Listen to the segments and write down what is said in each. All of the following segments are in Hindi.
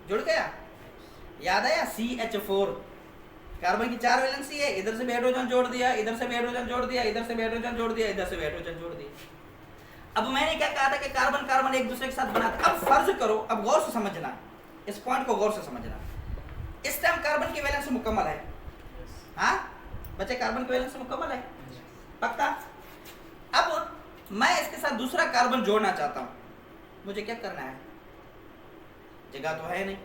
जुड़ गया, याद आया? CH4 कार्बन की 4 वैलेंसी है, इधर से भी हाइड्रोजन जोड़ दिया, इधर से भी हाइड्रोजन जोड़ दिया, इधर से भी हाइड्रोजन जोड़ दिया, इधर से भी हाइड्रोजन जोड़ दिया। अब मैंने क्या कहा था कि कार्बन कार्बन एक दूसरे के साथ बनाते। अब फर्ज करो, अब गौर से समझना, इस पॉइंट को गौर से समझना, इस टाइम कार्बन की वैलेंसी मुकम्मल है। हाँ बच्चे, कार्बन की वैलेंसी मुकम्मल है, पक्का? अब मैं इसके साथ दूसरा कार्बन जोड़ना चाहता हूं, मुझे क्या करना है? जगह तो है नहीं,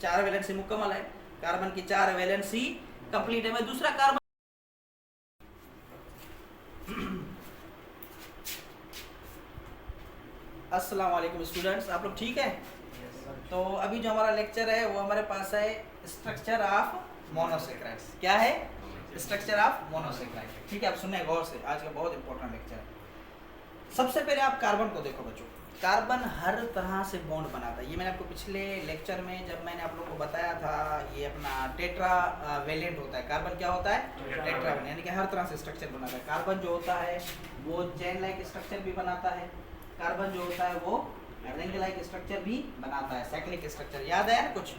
4 वैलेंसी मुकम्मल है, कार्बन की 4 वैलेंसी कंप्लीट है, मैं दूसरा कार्बन अस्सलाम वालेकुम स्टूडेंट्स, आप लोग ठीक है? तो अभी जो हमारा लेक्चर है वो हमारे पास है स्ट्रक्चर ऑफ मोनोसेक्राइड्स। क्या है? Structure of monosaccharide. ठीक है, आप सुनने गौर से, आज का बहुत इंपॉर्टेंट लेक्चर है। सबसे पहले आप कार्बन को देखो बच्चों, कार्बन हर तरह से बॉन्ड बनाता है। ये मैंने आपको पिछले लेक्चर में जब मैंने आप लोगों को बताया था, ये अपना टेट्रा वेलेंट होता है। कार्बन क्या होता है? टेट्रा वेलेंट, यानी कि हर तरह से स्ट्रक्चर बनाता है। कार्बन जो होता है वो चेन लाइक स्ट्रक्चर भी बनाता है, कार्बन जो होता है वो रिंग लाइक स्ट्रक्चर भी बनाता है, साइक्लिक स्ट्रक्चर। याद है ना कुछ?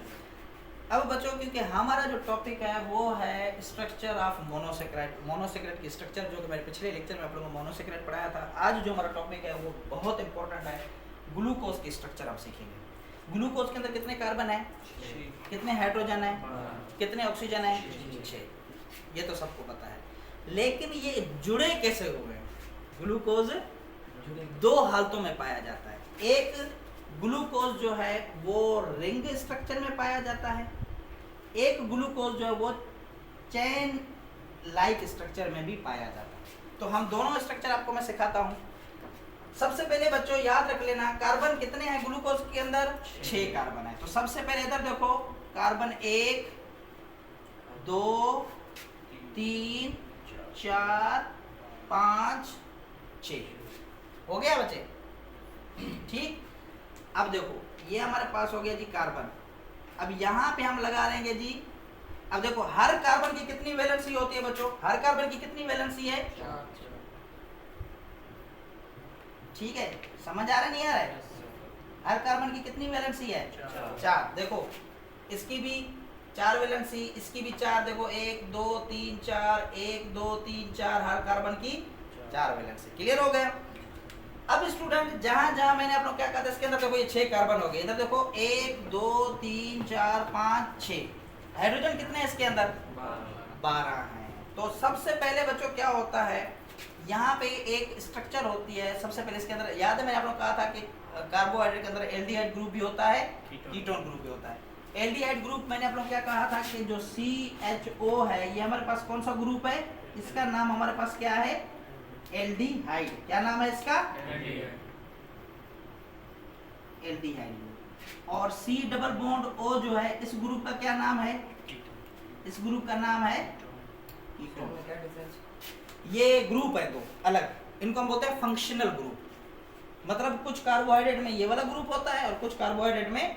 अब बच्चों, क्योंकि हमारा जो टॉपिक है वो है स्ट्रक्चर ऑफ मोनोसेक्राइड, मोनोसेक्राइड की स्ट्रक्चर, जो कि मैंने पिछले लेक्चर में आप लोगों को मोनोसेक्राइड पढ़ाया था। आज जो हमारा टॉपिक है वो बहुत इंपॉर्टेंट है, ग्लूकोज की स्ट्रक्चर हम सीखेंगे। ग्लूकोज के अंदर कितने कार्बन है, कितने हाइड्रोजन है, कितने ऑक्सीजन है? 6। ये तो सबको पता है, लेकिन ये जुड़े कैसे हुए? ग्लूकोज 2 हालतों में पाया जाता है। एक ग्लूकोज जो है वो रिंग स्ट्रक्चर में पाया जाता है, एक ग्लूकोज जो है वो चेन लाइक स्ट्रक्चर में भी पाया जाता है। तो हम दोनों स्ट्रक्चर आपको मैं सिखाता हूं। सबसे पहले बच्चों याद रख लेना, कार्बन कितने हैं ग्लूकोज के अंदर? 6 कार्बन है। तो सबसे पहले इधर देखो, कार्बन 1 2 3 4 5 6 हो गया बच्चे? ठीक। अब देखो ये हमारे पास हो गया जी कार्बन। अब यहाँ पे हम लगा लेंगे जी, अब देखो हर कार्बन की कितनी वैलेंसी होती है बच्चों? हर कार्बन की कितनी वैलेंसी है? 4। ठीक है, समझ आ रहा नहीं आ रहा है? हर कार्बन की कितनी वैलेंसी है? 4। देखो इसकी भी 4 वैलेंसी, इसकी भी 4। देखो 1 2 3 4, 1 2 3 4, हर कार्बन की 4 वैलेंसी। क्लियर हो गया? अब स्टूडेंट जहां जहां मैंने आप लोग क्या कहा था, इसके अंदर देखो ये 6 कार्बन हो गए। इधर देखो 1 2 3 4 5 6। हाइड्रोजन कितने हैं इसके अंदर? 12 हैं। तो सबसे पहले बच्चों क्या होता है, यहाँ पे एक स्ट्रक्चर होती है। सबसे पहले इसके अंदर याद है मैंने आप लोग कहा था कि कार्बोहाइड्रेट के अंदर एल्डिहाइड ग्रुप भी होता है, कीटोन ग्रुप भी होता है। एल्डिहाइड ग्रुप मैंने आप लोग क्या कहा था कि जो CHO है, ये हमारे पास कौन सा ग्रुप है? इसका नाम हमारे पास क्या है? एल्डिहाइड। क्या नाम है इसका? एल्डिहाइड। और C डबल बॉन्ड O जो है, इस ग्रुप का क्या नाम है? इस ग्रुप का नाम है कीटोन। ये ग्रुप है दो अलग, इनको हम बोलते हैं फंक्शनल ग्रुप। मतलब कुछ कार्बोहाइड्रेट में ये वाला ग्रुप होता है और कुछ कार्बोहाइड्रेट में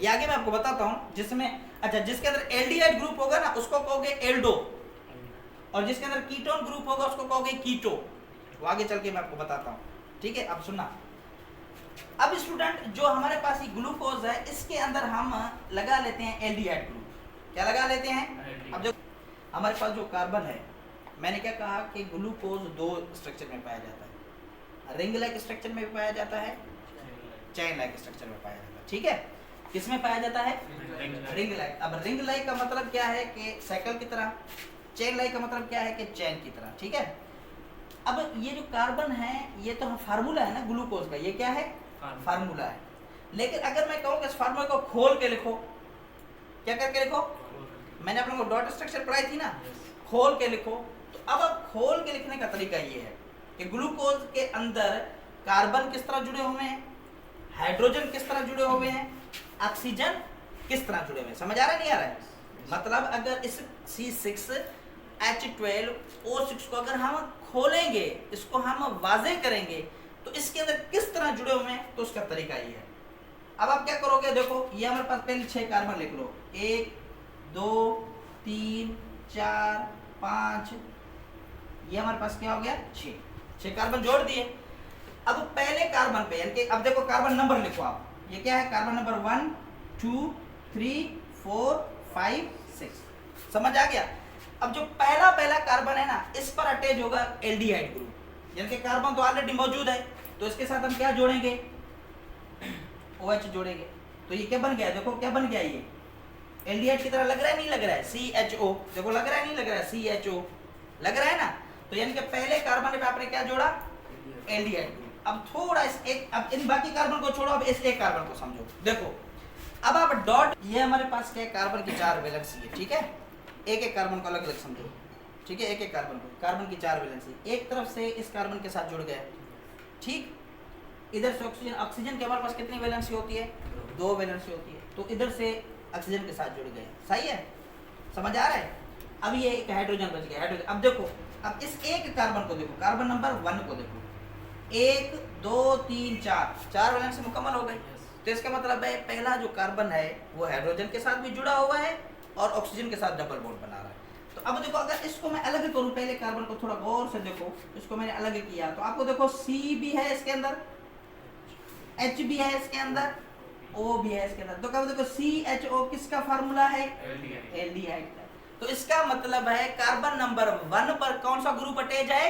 ये आगे मैं आपको बताता हूँ। जिसमें अच्छा, जिसके अंदर एल्डिहाइड ग्रुप होगा ना उसको कहोगे एल्डो, और जिसके अंदर कीटोन ग्रुप होगा उसको कहोगे कीटो। वो आगे चल के मैं आपको बताता हूँ। ठीक है, अब सुनना। अब स्टूडेंट जो हमारे पास ये ग्लूकोज है, इसके अंदर हम लगा लेते हैं एल्डिहाइड ग्रुप। क्या लगा लेते हैं? अब जो हमारे पास जो कार्बन है, मैंने क्या कहा कि ग्लूकोज 2 स्ट्रक्चर में पाया जाता है, रिंग लाइक स्ट्रक्चर में भी पाया जाता है, चेन लाइक स्ट्रक्चर में पाया जाता है। ठीक है, किस में पाया जाता है? Ring like. अब रिंग लाइक का मतलब क्या है कि साइकिल की तरह, चेन लाइक का मतलब क्या है कि चेन की तरह। ठीक है। अब ये जो कार्बन है ये तो फार्मूला है ना ग्लूकोज का, ये क्या है? फार्मूला है। लेकिन अगर मैं कहूँ कि इस फार्मूला को खोल के लिखो, क्या करके लिखो? मैंने आप लोगों को डॉट स्ट्रक्चर पढ़ाई थी ना, खोल के लिखो। तो अब खोल के लिखने का तरीका ये है कि ग्लूकोज के अंदर कार्बन किस तरह जुड़े हुए हैं, हाइड्रोजन किस तरह जुड़े हुए हैं, ऑक्सीजन किस तरह जुड़े हुए हैं। समझ आ रहा है नहीं आ रहा है? मतलब अगर इस C6H12O6 को अगर हम खोलेंगे, इसको हम वाजे करेंगे, तो इसके अंदर किस तरह जुड़े हुए हैं, तो उसका तरीका ये है। अब आप क्या करोगे, देखो ये हमारे पास पहले 6 कार्बन लिख लो, 1 2 3 4 5, ये हमारे पास क्या हो गया? 6 कार्बन जोड़ दिए। अब पहले कार्बन पे, यानी कि अब देखो कार्बन नंबर लिखो आप, ये क्या है? Carbon number 1 2 3 4 5 6। समझ आ गया? अब जो पहला पहला कार्बन है ना, इस पर अटैच होगा एल्डिहाइड ग्रुप। यानी कि कार्बन तो ऑलरेडी मौजूद है, तो इसके साथ हम क्या जोड़ेंगे? OH जोड़ेंगे। तो ये क्या बन गया? देखो क्या बन गया, ये एल्डिहाइड की तरह लग रहा है नहीं लग रहा है? CHO। देखो लग रहा है नहीं लग रहा है? CHO लग रहा है ना। तो यानी कि पहले कार्बन पे आपने क्या जोड़ा? Aldehyde group. अब थोड़ा इस एक, अब इन बाकी कार्बन को छोड़ो, अब इस एक कार्बन को समझो। देखो अब आप डॉट, ये हमारे पास क्या है? कार्बन की 4 वैलेंसी है, ठीक है? एक एक कार्बन को अलग अलग समझो, ठीक है? एक एक कार्बन को, कार्बन की 4 वैलेंसी, एक तरफ से इस कार्बन के साथ जुड़ गया, ठीक? इधर से ऑक्सीजन, ऑक्सीजन की हमारे पास कितनी वैलेंसी होती है? 2 वैलेंसी होती है। तो इधर से ऑक्सीजन के साथ जुड़ गए, सही है? समझ आ रहा है? अब ये एक हाइड्रोजन बच गया, हाइड्रोजन। अब देखो, अब इस एक कार्बन को देखो, कार्बन नंबर 1 को देखो, 1 2 3 4 वैलेंसी मुकम्मल हो गई। तो इसका मतलब है पहला जो कार्बन है वो हाइड्रोजन के साथ भी जुड़ा हुआ है और ऑक्सीजन के साथ डबल बॉन्ड बना रहा है। तो अब देखो, अगर इसको मैं अलग करूं, पहले कार्बन को थोड़ा गौर से देखो, इसको मैंने अलग किया तो आपको देखो C भी है इसके अंदर, H भी है इसके अंदर, O भी है इसके अंदर। तो कब देखो CHO किसका फार्मूला है? एल्डिहाइड का। तो इसका मतलब है कार्बन नंबर 1 पर कौन सा ग्रुप अटैच है?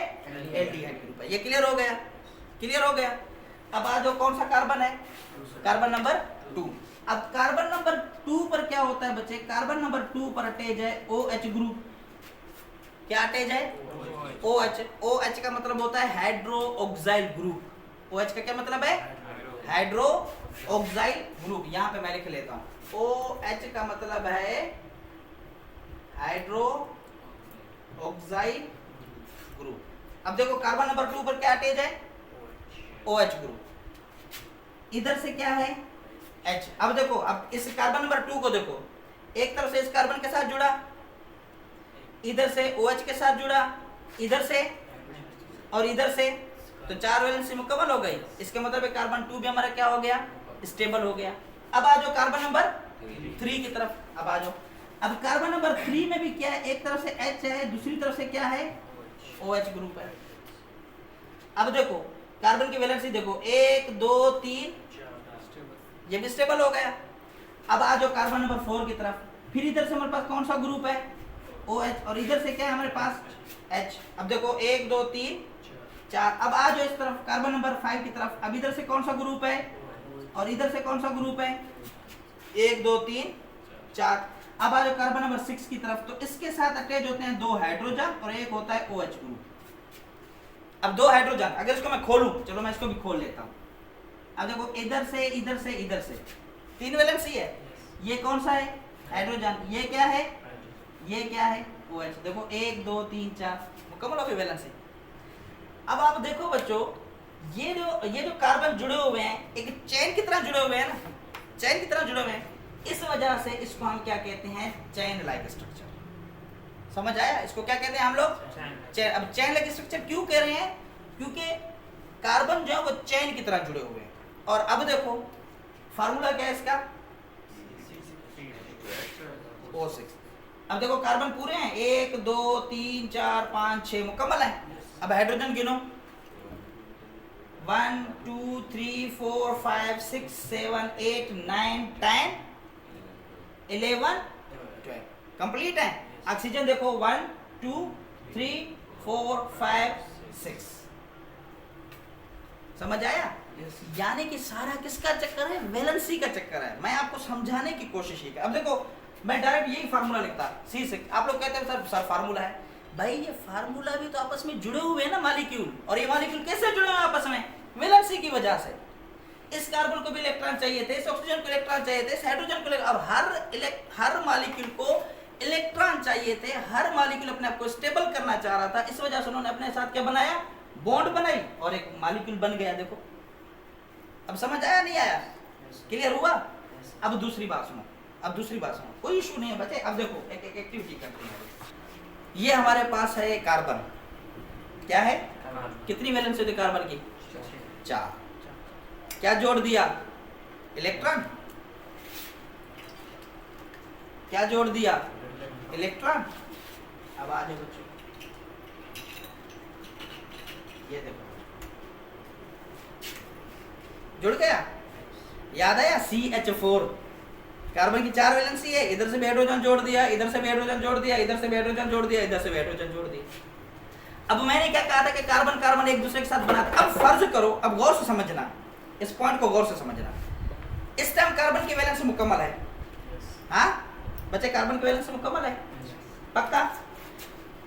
एल्डिहाइड ग्रुप है। ये क्लियर हो गया? क्लियर हो गया? अब आ जाओ, कौन सा कार्बन है? Carbon number 2। अब कार्बन नंबर 2 पर क्या होता है बच्चे? कार्बन नंबर 2 पर अटैच है OH ग्रुप। क्या अटैच है? OH। OH का मतलब होता है हाइड्रो ऑक्साइल ग्रुप। OH का क्या मतलब है? Hydroxyl group. यहां पे मैं लिख लेता हूं, OH का मतलब है हाइड्रो ऑक्साइल ग्रुप। अब देखो कार्बन नंबर 2 पर क्या अटैच है? OH group. इधर से क्या है? H। अब देखो, अब इस कार्बन नंबर 2 को देखो, एक तरफ से इस कार्बन के साथ जुड़ा, इधर से OH के साथ जुड़ा, इधर से और इधर से, तो 4 वैलेंसी मुकम्मल हो गई। इसके मतलब है कार्बन 2 भी हमारा क्या हो गया? स्टेबल हो गया। अब आ जाओ कार्बन नंबर 3 की तरफ, अब आ जाओ। अब कार्बन नंबर 3 में भी क्या है? एक तरफ से H है, दूसरी तरफ से क्या है? OH ग्रुप है। अब देखो कार्बन की वैलेंसी देखो, 1 2 3, ये भी स्टेबल हो गया। अब आ जाओ कार्बन नंबर 4 की तरफ, फिर इधर से हमारे पास कौन सा ग्रुप है? OH, और इधर से क्या है हमारे पास? H। अब देखो 1 2 3 4। अब आ जाओ इस तरफ कार्बन नंबर 5 की तरफ, अब इधर से कौन सा ग्रुप है और इधर से कौन सा ग्रुप है? 1 2 3 4। अब आ जाओ कार्बन नंबर 6 की तरफ, तो इसके साथ अटैच होते हैं 2 हाइड्रोजन और एक होता है OH ग्रुप। अब 2 हाइड्रोजन, अगर इसको मैं खोलूं, चलो मैं इसको भी खोल लेता हूं। अब देखो इधर से इधर से इधर से 3 वैलेंसी है। ये कौन सा है? हाइड्रोजन। ये क्या है? ये क्या है? OH। देखो 1 2 3 4 मुकम्मल हो गई वैलेंसी। अब आप देखो बच्चों, ये जो कार्बन जुड़े हुए हैं, एक चेन की तरह जुड़े हुए हैं ना, चेन की तरह जुड़े हुए हैं। इस वजह से इसको हम क्या कहते हैं? Chain like structure. समझ आया? इसको क्या कहते हैं हम लोग? चेन। अब चेन लाइक स्ट्रक्चर क्यों कह रहे हैं? क्योंकि कार्बन जो है वो चेन की तरह जुड़े हुए हैं। और अब देखो फार्मूला क्या है इसका? O6। अब देखो कार्बन पूरे हैं, 1 2 3 4 5 6 मुकम्मल है। अब हाइड्रोजन गिनो, 1 2 3 4 5 6 7 8 9 10 11 12 कंप्लीट है। ऑक्सीजन देखो 1 2 3 4 5 6। समझ आया? यानी कि सारा किसका चक्कर है? वैलेंसी का चक्कर है। मैं आपको समझाने की कोशिश ही। अब देखो मैं डायरेक्ट यही फार्मूला लिखता C6। आप लोग कहते हैं सर फार्मूला है। भाई ये फार्मूला भी तो आपस में जुड़े हुए हैं ना मॉलिक्यूल, और ये मॉलिक्यूल कैसे जुड़े हुए हैं आपस में? वैलेंसी की वजह से। इस कार्बन को भी इलेक्ट्रॉन चाहिए थे, इस ऑक्सीजन को इलेक्ट्रॉन चाहिए थे, इस हाइड्रोजन को। अब हर मॉलिक्यूल को इलेक्ट्रॉन चाहिए थे, हर मॉलिक्यूल अपने आप को स्टेबल करना चाह रहा था। इस वजह से उन्होंने अपने साथ क्या बनाया? बॉन्ड बनाई और एक मॉलिक्यूल बन गया। देखो अब समझ आया नहीं आया? क्लियर हुआ? अब दूसरी बात सुनो, अब दूसरी बात सुनो, कोई इशू नहीं है बच्चे। अब देखो एक एक्टिविटी करते हैं। ये हमारे पास है कार्बन, क्या है? कितनी वैलेंसी होती है कार्बन की? 4। क्या जोड़ दिया? इलेक्ट्रॉन। क्या जोड़ दिया? इलेक्ट्रॉन। अब आ जाओ बच्चों, ये देखो जुड़ गया। याद आया? CH4 कार्बन की 4 वैलेंसी है, इधर से भी हाइड्रोजन जोड़ दिया, इधर से भी हाइड्रोजन जोड़ दिया, इधर से भी हाइड्रोजन जोड़ दिया, इधर से भी हाइड्रोजन जोड़ दिया। अब मैंने क्या कहा था कि कार्बन कार्बन एक दूसरे के साथ बनाते। अब फर्ज करो, अब गौर से समझना, इस पॉइंट को गौर से समझना। इस टाइम कार्बन की वैलेंसी मुकम्मल है। हाँ बच्चे, कार्बन की वैलेंसी मुकम्मल है, पक्का।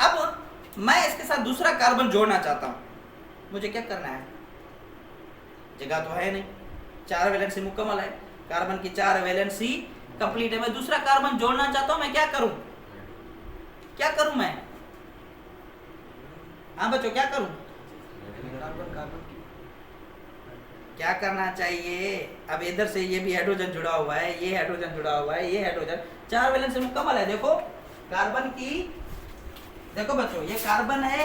अब मैं इसके साथ दूसरा कार्बन जोड़ना चाहता हूँ, मुझे क्या करना है? जगह तो है नहीं, 4 वैलेंसी मुकम्मल है, कार्बन की 4 वैलेंसी कंप्लीट है। मैं दूसरा कार्बन जोड़ना चाहता हूँ, मैं क्या करूं? क्या करूं मैं? हाँ बच्चों, क्या करूं? क्या करना चाहिए? अब इधर से ये भी हाइड्रोजन जुड़ा हुआ है, ये हाइड्रोजन जुड़ा हुआ है, ये हाइड्रोजन, 4 वैलेंसी मुकम्मल है। देखो कार्बन की, देखो बच्चों, ये कार्बन है,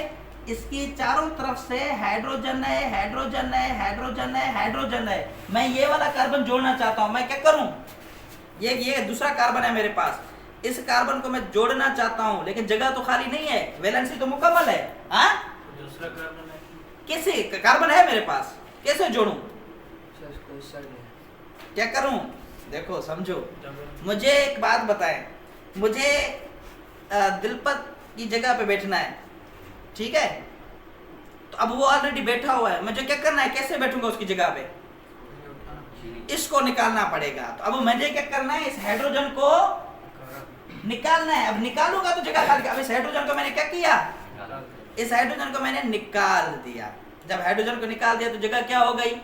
इसकी चारों तरफ से हाइड्रोजन है, हाइड्रोजन है, हाइड्रोजन है, हाइड्रोजन है। मैं ये वाला कार्बन जोड़ना चाहता हूं, मैं क्या करूं? ये दूसरा कार्बन है मेरे पास, इस कार्बन को मैं जोड़ना चाहता हूं, लेकिन जगह तो खाली नहीं है, वैलेंसी तो मुकम्मल है। हाँ, दूसरा कार्बन है, कैसे कार्बन है मेरे पास, कैसे जोड़ूं? क्या करूं? देखो समझो, मुझे एक बात बताएं, मुझे दिलपत की जगह पे बैठना है, ठीक है? तो अब वो ऑलरेडी बैठा हुआ है, मुझे क्या करना है? कैसे बैठूंगा उसकी जगह पे? इसको निकालना पड़ेगा। तो अब मुझे क्या करना है? इस हाइड्रोजन को निकालना है। अब निकालूंगा तो जगह खाली। अब इस हाइड्रोजन को मैंने क्या किया? इस हाइड्रोजन को मैंने निकाल दिया। जब हाइड्रोजन को निकाल दिया तो जगह क्या हो गई?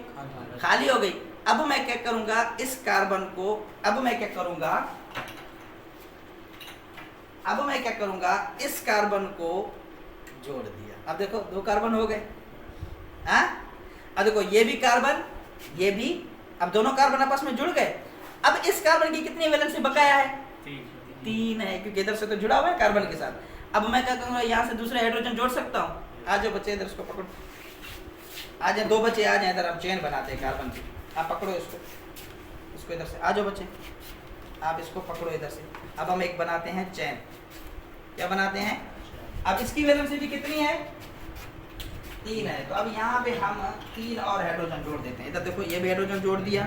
खाली हो गई। अब मैं क्या करूंगा? इस कार्बन को, अब मैं क्या करूंगा? अब मैं क्या करूंगा? इस कार्बन को जोड़ दिया। अब देखो 2 कार्बन हो गए। हाँ, अब देखो ये भी कार्बन, ये भी, अब दोनों कार्बन आपस में जुड़ गए। अब इस कार्बन की कितनी वैलेंसी बकाया है? 3 है, क्योंकि इधर से तो जुड़ा हुआ है कार्बन के साथ। अब मैं क्या करूंगा? यहाँ से दूसरे हाइड्रोजन जोड़ सकता हूँ। आ जाओ बच्चे, इधर इसको पकड़ो, आ जाए 2 बच्चे, आ जाए इधर। हम चेन बनाते हैं कार्बन की, आप पकड़ो इसको इधर से। आ जाओ बच्चे, आप इसको पकड़ो इधर से। अब हम एक बनाते हैं चेन। क्या बनाते हैं? अब इसकी वैलेंसी भी कितनी है? 3 है। तो अब यहाँ पे हम 3 और हाइड्रोजन जोड़ देते हैं। इधर देखो, ये भी हाइड्रोजन जोड़ दिया,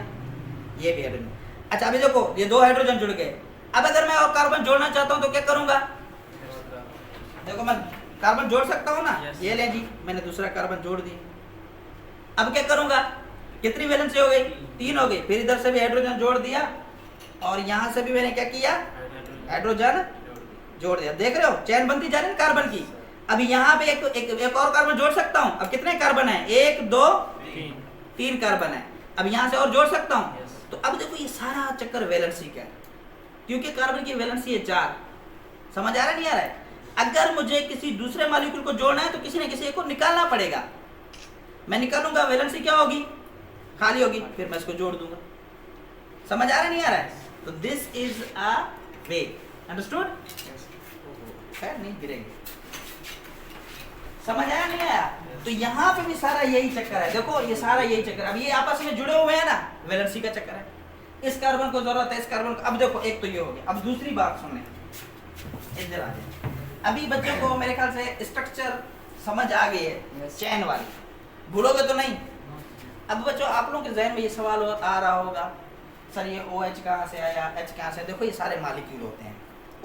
ये भी हाइड्रोजन। अच्छा, अभी देखो ये 2 हाइड्रोजन जुड़ गए। अब अगर मैं और कार्बन जोड़ना चाहता हूँ तो क्या करूंगा? देखो मैं कार्बन जोड़ सकता हूँ ना। ये ले जी, मैंने दूसरा कार्बन जोड़ दी। अब क्या करूंगा? कितनी वैलेंसी हो गई? 3 हो गई। फिर इधर से भी हाइड्रोजन जोड़ दिया और यहाँ से भी मैंने क्या किया? हाइड्रोजन जोड़ दिया। देख रहे हो चैन बनती जा रही है कार्बन की। अभी यहाँ पे एक और कार्बन जोड़ सकता हूँ। अब कितने कार्बन है? 1 2 3 कार्बन है। अब यहाँ से और जोड़ सकता हूँ। तो अब देखो ये सारा चक्कर वैलेंसी का है, क्योंकि कार्बन की वैलेंसी है 4। समझ आ रहा है नहीं आ रहा है? अगर मुझे किसी दूसरे मॉलिक्यूल को जोड़ना है तो किसी न किसी को निकालना पड़ेगा। मैं निकालूंगा, वैलेंसी क्या होगी? खाली होगी, फिर मैं इसको जोड़ दूंगा। समझ आ रहा है नहीं आ रहा है? तो this is a way, understood? खैर नहीं गिरेंगे। समझ आया नहीं आया? तो यहाँ पे भी सारा यही चक्कर है। देखो ये सारा यही चक्कर। अब ये आपस में जुड़े हुए हैं ना, वैलेंसी का चक्कर है। इस कार्बन को जरूरत है, इस कार्बन को। अब देखो एक तो ये हो गया। अब दूसरी बात सुनने, इधर आ जाए। अभी बच्चों को मेरे ख्याल से स्ट्रक्चर समझ आ गई है, चैन वाली, भूलोगे तो नहीं। अब बच्चों आप लोगों के जहन में ये सवाल आ रहा होगा, सर ये OH कहाँ से आया, H कहाँ से? देखो ये सारे मॉलिक्यूल होते हैं।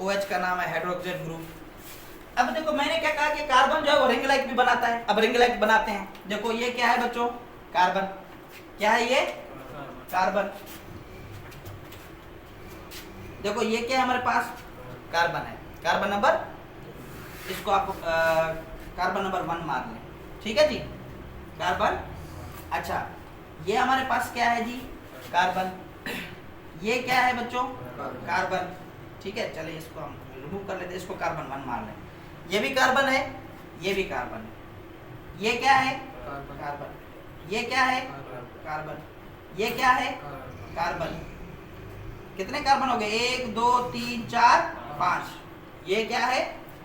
OH का नाम है हाइड्रोजन ग्रुप। अब देखो मैंने क्या कहा कि कार्बन जो है वो रिंग लाइट भी बनाता है। अब रिंग लाइट बनाते हैं। देखो ये क्या है बच्चों? कार्बन। क्या है ये? कार्बन। देखो ये क्या है हमारे पास? कार्बन है। कार्बन नंबर, इसको आप कार्बन नंबर 1 मान लें, ठीक है जी? कार्बन। अच्छा, ये हमारे पास क्या है जी? कार्बन। ये क्या है बच्चों? कार्बन। ठीक है, चलिए इसको हम रिमूव कर लेते हैं, इसको कार्बन 1 मान लें। ये भी कार्बन है, ये भी कार्बन है। ये क्या है? कार्बन। ये क्या है? कार्बन। ये क्या है? कार्बन। कितने कार्बन हो गए? 1 2 3 4 5। ये क्या है?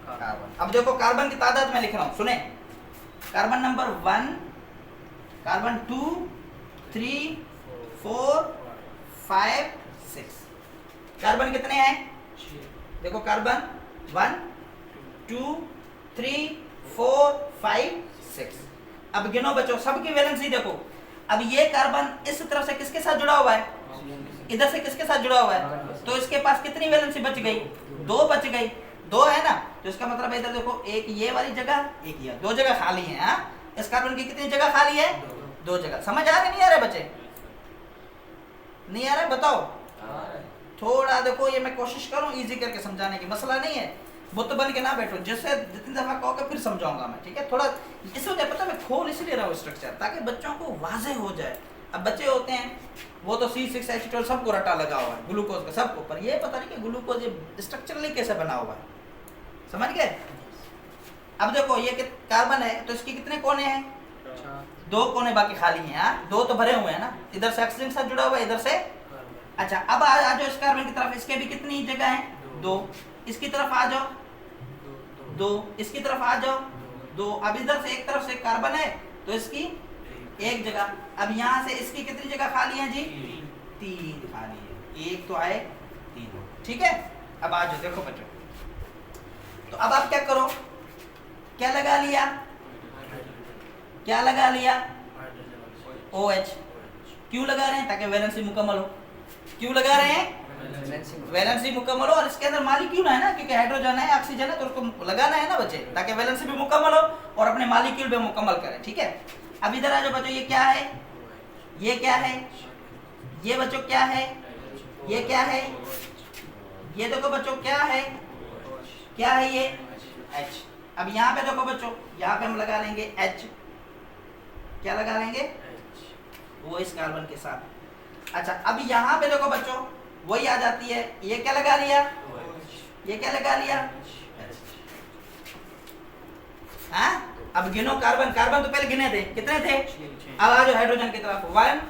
कार्बन। अब देखो कार्बन की तादाद मैं लिख रहा हूं, सुने। Carbon number 1, carbon 2 3 4 5 6। कार्बन कितने हैं? देखो कार्बन 1 2 3 4 5 6। अब गिनो बच्चों, सबकी वैलेंसी देखो। अब ये कार्बन इस तरफ से किसके साथ जुड़ा हुआ है? इधर से किसके साथ जुड़ा हुआ है, तो इसके पास कितनी वैलेंसी बच गई, 2 बच गई, 2 है ना, तो इसका मतलब है इधर देखो एक ये वाली जगह, एक ये, 2 जगह खाली है। हाँ, इस कार्बन की कितनी जगह खाली है, 2 जगह। समझ आ रही नहीं आ रहे बच्चे, नहीं आ रहा है बताओ, थोड़ा देखो ये मैं कोशिश करूं इजी करके समझाने की, मसला नहीं है, बुत बन के ना बैठो, जैसे जितनी दफा कहोगे फिर समझाऊंगा मैं, ठीक है। थोड़ा इस वजह पता मैं खोल इसलिए रहा हूँ स्ट्रक्चर, ताकि बच्चों को वाजे हो जाए। अब बच्चे होते हैं वो तो C6H12 सबको रटा लगा हुआ है, ग्लूकोज का सबको, पर ये पता नहीं कि ग्लूकोज ये स्ट्रक्चरली कैसे बना हुआ है, समझ गए। अब देखो ये कार्बन है तो इसके कितने कोने हैं, 2 कोने बाकी खाली हैं। 2 तो भरे हुए हैं ना, इधर से ऑक्सीजन के साथ जुड़ा हुआ है, इधर से। अच्छा अब आ जाओ इस कार्बन की तरफ, इसके भी कितनी जगह है, 2, इसकी तरफ आ जाओ 2, इसकी तरफ आ जाओ 2। अब इधर से एक तरफ से कार्बन है तो इसकी एक जगह, अब यहाँ से इसकी कितनी जगह खाली है जी, 3 खाली है, 1 तो आए 3, ठीक है। अब आ जाओ देखो बच्चों, तो अब आप क्या करो, क्या लगा लिया, क्या लगा लिया, OH। क्यों लगा रहे हैं, ताकि वैलेंसी मुकम्मल हो। क्यों लगा रहे हैं, वैलेंसी मुकम्मल हो, और इसके अंदर मालिक्यूल है ना, क्योंकि हाइड्रोजन है ऑक्सीजन है, तो उसको लगाना है ना बच्चे, ताकि वैलेंसी भी मुकम्मल हो और अपने मालिक्यूल भी मुकम्मल करें, ठीक है। अब इधर आ जाओ बच्चों, ये क्या है, ये क्या है, ये बच्चों क्या है, ये क्या है, ये देखो बच्चों क्या है, क्या है ये, H। अब यहाँ पे देखो बच्चों, यहाँ पे हम लगा लेंगे H, क्या लगा लेंगे, वो इस कार्बन के साथ। अच्छा अब यहाँ पे देखो बच्चों वही आ जाती है, ये क्या लगा लिया, ये क्या लगा लिया, हाँ। अब गिनो कार्बन, कार्बन तो पहले गिने थे, कितने थे, अब आ जाओ हाइड्रोजन की तरफ, 1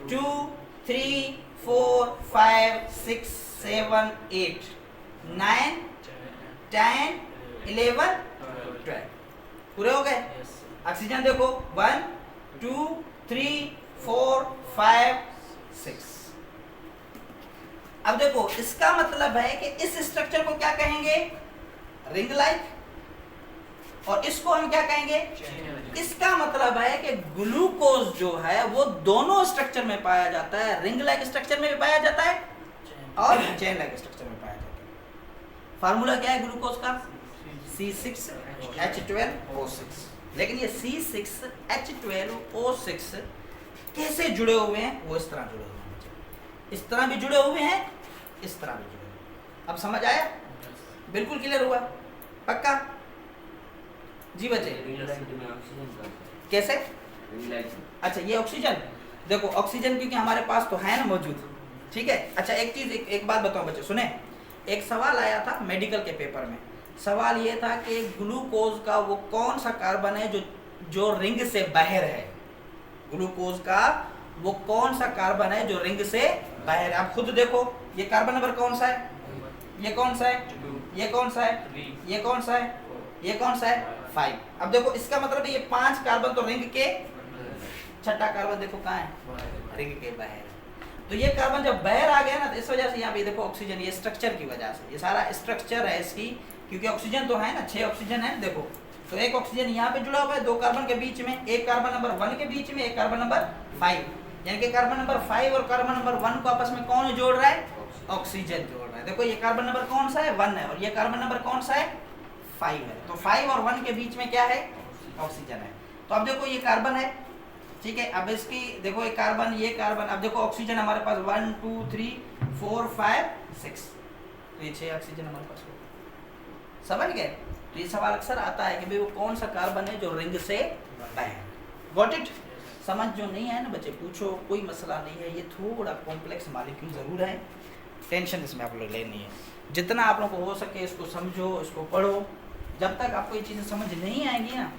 2 3 4 5 6 7 8 9 10 11 12 पूरे हो गए। ऑक्सीजन देखो 1 2 3 4 5 6। अब देखो इसका मतलब है कि इस स्ट्रक्चर को क्या कहेंगे, रिंग लाइक, और इसको हम क्या कहेंगे, इसका मतलब है कि ग्लूकोज जो है वो दोनों स्ट्रक्चर में पाया जाता है, रिंग लाइक स्ट्रक्चर में भी पाया जाता है और चेन लाइक स्ट्रक्चर में पाया जाता है। फार्मूला क्या है ग्लूकोज का, C6H12O6। लेकिन ये C6H12O6 कैसे जुड़े हुए हैं, वो इस तरह जुड़े हुए हैं, इस तरह भी जुड़े हुए हैं, इस तरह भी जुड़े हुए हैं। अब समझ आया, बिल्कुल क्लियर हुआ, पक्का जी बच्चे। कैसे, अच्छा ये ऑक्सीजन, देखो ऑक्सीजन क्योंकि हमारे पास तो है ना मौजूद, ठीक है। अच्छा एक चीज एक बात बताओ बच्चे, सुने, एक सवाल आया था मेडिकल के पेपर में, सवाल ये था कि ग्लूकोज का वो कौन सा कार्बन है जो रिंग से बाहर है, ग्लूकोज का वो कौन सा कार्बन है जो रिंग से बाहर है। आप खुद देखो ये कार्बन नंबर कौन सा है, ये कौन सा है, ये कौन सा है, ये कौन सा है, ये कौन सा है, 5। अब देखो इसका मतलब ये 5 कार्बन तो रिंग के, छठा कार्बन देखो कहाँ है, रिंग के बाहर। तो ये कार्बन जब बाहर आ गया ना, तो इस वजह से यहाँ पे देखो ऑक्सीजन, ये स्ट्रक्चर की वजह से, ये सारा स्ट्रक्चर है इसकी, क्योंकि ऑक्सीजन तो है ना, 6 ऑक्सीजन है देखो, तो एक ऑक्सीजन यहाँ पे जुड़ा हुआ है 2 कार्बन के बीच में, एक कार्बन नंबर 1 के बीच में, एक कार्बन नंबर 5, यानी कि कार्बन नंबर 5 और कार्बन नंबर 1 को आपस में कौन जोड़ रहा है, ऑक्सीजन जोड़ रहा है। देखो ये कार्बन नंबर कौन सा है, 1 है, और ये कार्बन नंबर कौन सा है, 5 है। तो 5 और 1 के बीच में क्या है, ऑक्सीजन है। तो अब देखो ये कार्बन है, ठीक है। अब इसकी देखो ये कार्बन, ये कार्बन, अब देखो ऑक्सीजन हमारे पास 1 2 3 4 5 6, तो ये 6 ऑक्सीजन हमारे पास हो, समझ गए। तो ये सवाल अक्सर आता है कि भाई वो कौन सा कार्बन है जो रिंग से बाहर, गॉट इट। समझ जो नहीं है ना बच्चे पूछो, कोई मसला नहीं है, ये थोड़ा कॉम्प्लेक्स मॉलिक्यूल ज़रूर है, टेंशन इसमें आप लोग लेनी है। जितना आप लोग को हो सके इसको समझो, इसको पढ़ो, जब तक आपको ये चीज़ें समझ नहीं आएंगी ना